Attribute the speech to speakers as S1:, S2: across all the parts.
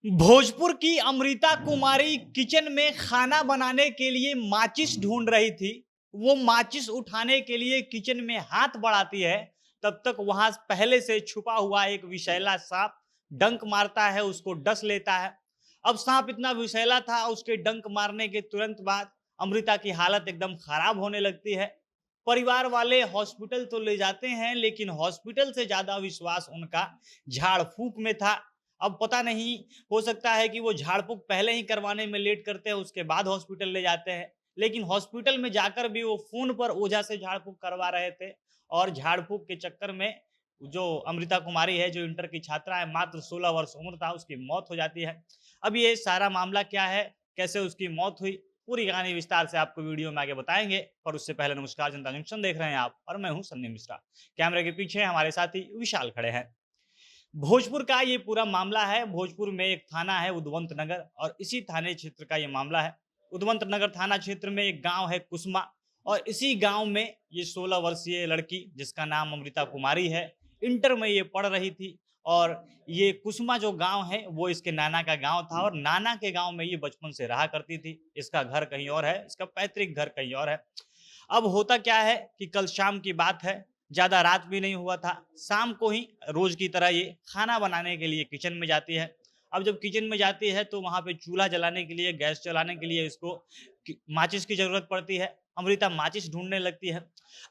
S1: भोजपुर की अमृता कुमारी किचन में खाना बनाने के लिए माचिस ढूंढ रही थी। वो माचिस उठाने के लिए किचन में हाथ बढ़ाती है, तब तक वहां पहले से छुपा हुआ एक विषैला सांप डंक मारता है, उसको डस लेता है। अब सांप इतना विषैला था, उसके डंक मारने के तुरंत बाद अमृता की हालत एकदम खराब होने लगती है। परिवार वाले हॉस्पिटल तो ले जाते हैं, लेकिन हॉस्पिटल से ज्यादा विश्वास उनका झाड़ फूक में था। अब पता नहीं, हो सकता है कि वो झाड़-फूँक पहले ही करवाने में लेट करते हैं, उसके बाद हॉस्पिटल ले जाते हैं। लेकिन हॉस्पिटल में जाकर भी वो फ़ोन पर ओझा से झाड़-फूँक करवा रहे थे और झाड़-फूँक के चक्कर में जो अमृता कुमारी है, जो इंटर की छात्रा है, मात्र 16 वर्ष उम्र था, उसकी मौत हो जाती है। अब ये सारा मामला क्या है, कैसे उसकी मौत हुई, पूरी कहानी विस्तार से आपको वीडियो में आगे बताएँगे। पर उससे पहले नमस्कार, जनता जंक्शन देख रहे हैं आप और मैं हूँ सन्नी मिश्रा। कैमरे के पीछे हमारे साथी विशाल खड़े हैं। भोजपुर का ये पूरा मामला है। भोजपुर में एक थाना है उद्वंत नगर और इसी थाने क्षेत्र का ये मामला है। उद्वंत नगर थाना क्षेत्र में एक गांव है कुसमा और इसी गांव में ये 16 वर्षीय लड़की जिसका नाम अमृता कुमारी है, इंटर में ये पढ़ रही थी। और ये कुसमा जो गांव है वो इसके नाना का गांव था और नाना के गांव में ये बचपन से रहा करती थी। इसका घर कहीं और है, इसका पैतृक घर कहीं और है। अब होता क्या है कि कल शाम की बात है, ज़्यादा रात भी नहीं हुआ था। शाम को ही रोज़ की तरह ये खाना बनाने के लिए किचन में जाती है। अब जब किचन में जाती है तो वहाँ पे चूल्हा जलाने के लिए, गैस जलाने के लिए इसको माचिस की ज़रूरत पड़ती है। अमृता माचिस ढूँढने लगती है।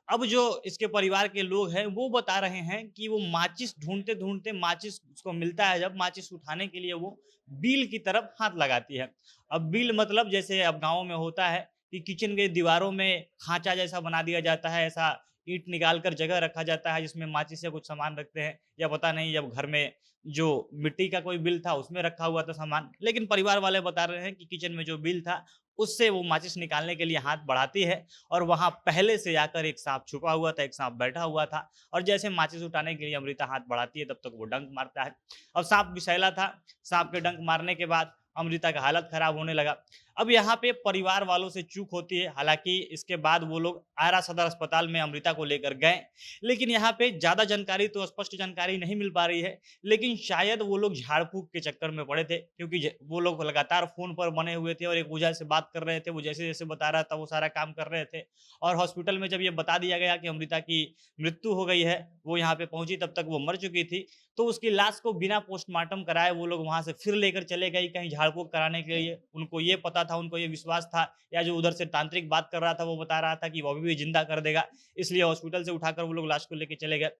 S1: अब जो इसके परिवार के लोग हैं वो बता रहे हैं कि वो माचिस ढूँढते-ढूँढते माचिस उसको मिलता है, जब माचिस उठाने के लिए वो बिल की तरफ हाथ लगाती है। अब बिल मतलब जैसे अब गाँव में होता है कि किचन के दीवारों में खाँचा जैसा बना दिया जाता है, ऐसा ईंट निकाल कर जगह रखा जाता है जिसमें माचिस या कुछ सामान रखते हैं, या पता नहीं जब घर में जो मिट्टी का कोई बिल था उसमें रखा हुआ था सामान। लेकिन परिवार वाले बता रहे हैं कि किचन में जो बिल था उससे वो माचिस निकालने के लिए हाथ बढ़ाती है और वहाँ पहले से आकर एक सांप छुपा हुआ था, एक सांप बैठा हुआ था और जैसे माचिस उठाने के लिए अमृता हाथ बढ़ाती है तब तक वो डंक मारता है। अब सांप विषैला था, सांप के डंक मारने के बाद अमृता का हालत खराब होने लगा। अब यहाँ पे परिवार वालों से चूक होती है, हालाँकि इसके बाद वो लोग आरा सदर अस्पताल में अमृता को लेकर गए, लेकिन यहाँ पे ज़्यादा जानकारी तो स्पष्ट जानकारी नहीं मिल पा रही है, लेकिन शायद वो लोग झाड़-फूँक के चक्कर में पड़े थे क्योंकि ज वो लोग लगातार फ़ोन पर बने हुए थे और एक ओझा से बात कर रहे थे, वो जैसे-जैसे बता रहा था वो सारा काम कर रहे थे और हॉस्पिटल में जब ये बता दिया गया कि अमृता की मृत्यु हो गई है, वो यहाँ पे पहुँची तब तक वो मर चुकी थी, तो उसकी लाश को बिना पोस्टमार्टम कराए वो लोग वहाँ से फिर लेकर चले गए कहीं झाड़-फूँक कराने के लिए। उनको ये पता था, उनको ये विश्वास था, या जो उधर से तांत्रिक बात कर रहा था वो बता रहा था कि वो अभी भी ज़िंदा कर देगा, इसलिए हॉस्पिटल से उठाकर वो लोग लाश को लेके चले गए।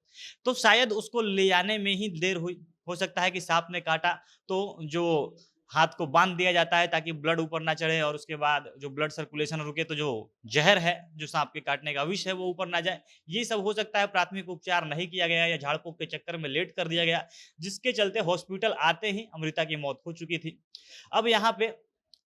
S1: तो शायद उसको ले आने में ही देर हुई। हो सकता है कि साँप ने काटा तो जो हाथ को बाँध दिया जाता है ताकि ब्लड ऊपर ना चढ़े और उसके बाद जो ब्लड सर्कुलेशन रुके तो जो ज़हर है, जो साँप के काटने का विष है वो ऊपर ना जाए। ये सब हो सकता है, प्राथमिक उपचार नहीं किया गया या झाड़-फूँक के चक्कर में लेट कर दिया गया, जिसके चलते हॉस्पिटल आते ही अमृता की मौत हो चुकी थी। अब यहाँ पे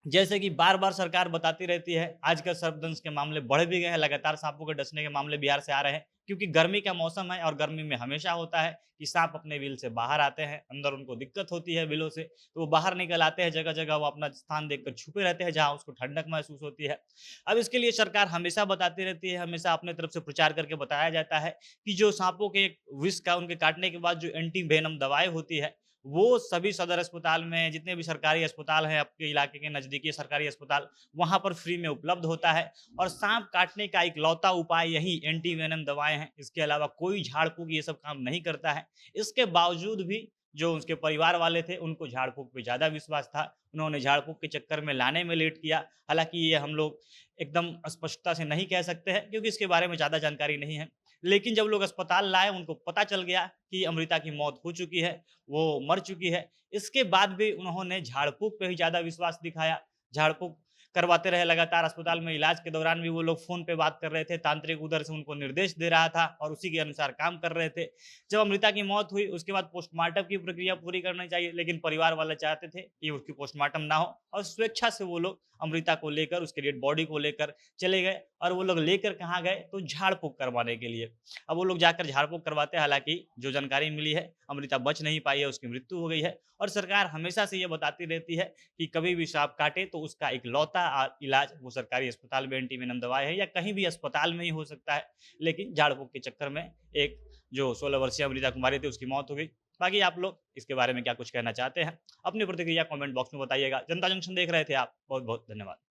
S1: जैसे कि बार-बार सरकार बताती रहती है, आजकल सर्पदंश के मामले बढ़ भी गए हैं, लगातार साँपों के डसने के मामले बिहार से आ रहे हैं, क्योंकि गर्मी का मौसम है और गर्मी में हमेशा होता है कि साँप अपने बिल से बाहर आते हैं, अंदर उनको दिक्कत होती है बिलों से, तो वो बाहर निकल आते हैं, जगह-जगह वो अपना स्थान देखकर छुपे रहते हैं, जहाँ उसको ठंडक महसूस होती है। अब इसके लिए सरकार हमेशा बताती रहती है, हमेशा अपने तरफ से प्रचार करके बताया जाता है कि जो साँपों के विष का उनके काटने के बाद जो एंटी वेनम दवाएँ होती है, वो सभी सदर अस्पताल में, जितने भी सरकारी अस्पताल हैं आपके इलाके के नज़दीकी सरकारी अस्पताल, वहाँ पर फ्री में उपलब्ध होता है और साँप काटने का इकलौता उपाय यही एंटी वेनम दवाएँ हैं। इसके अलावा कोई झाड़-फूँक ये सब काम नहीं करता है। इसके बावजूद भी जो उसके परिवार वाले थे, उनको झाड़-फूँक पे ज़्यादा विश्वास था। उन्होंने झाड़-फूँक के चक्कर में लाने में लेट किया। हालाँकि ये हम लोग एकदम स्पष्टता से नहीं कह सकते हैं क्योंकि इसके बारे में ज़्यादा जानकारी नहीं है। लेकिन जब लोग अस्पताल लाए, उनको पता चल गया कि अमृता की मौत हो चुकी है, वो मर चुकी है। इसके बाद भी उन्होंने झाड़-फूँक पे ही ज़्यादा विश्वास दिखाया। झाड़-फूँक करवाते रहे लगातार, अस्पताल में इलाज के दौरान भी वो लोग फ़ोन पे बात कर रहे थे, तांत्रिक उधर से उनको निर्देश दे रहा था और उसी के अनुसार काम कर रहे थे। जब अमृता की मौत हुई उसके बाद पोस्टमार्टम की प्रक्रिया पूरी करनी चाहिए, लेकिन परिवार वाले चाहते थे कि उसकी पोस्टमार्टम ना हो और स्वेच्छा से वो लोग अमृता को लेकर, उसकी डेड बॉडी को लेकर चले गए और वो लोग लेकर कहाँ गए तो झाड़-फूँक करवाने के लिए। अब वो लोग जाकर झाड़-फूँक करवाते हैं, हालाँकि जो जानकारी मिली है, अमृता बच नहीं पाई है, उसकी मृत्यु हो गई है और सरकार हमेशा से ये बताती रहती है कि कभी भी साँप काटे तो उसका इकलौता इलाज वो सरकारी अस्पताल में एंटीवेनम दवाई है या कहीं भी अस्पताल में ही हो सकता है। लेकिन झाड़-फूँक के चक्कर में एक जो 16 वर्षीय अमृता कुमारी थी उसकी मौत हो गई। बाकी आप लोग इसके बारे में क्या कुछ कहना चाहते हैं, अपनी प्रतिक्रिया कमेंट बॉक्स में बताइएगा। जनता जंक्शन देख रहे थे आप, बहुत बहुत धन्यवाद।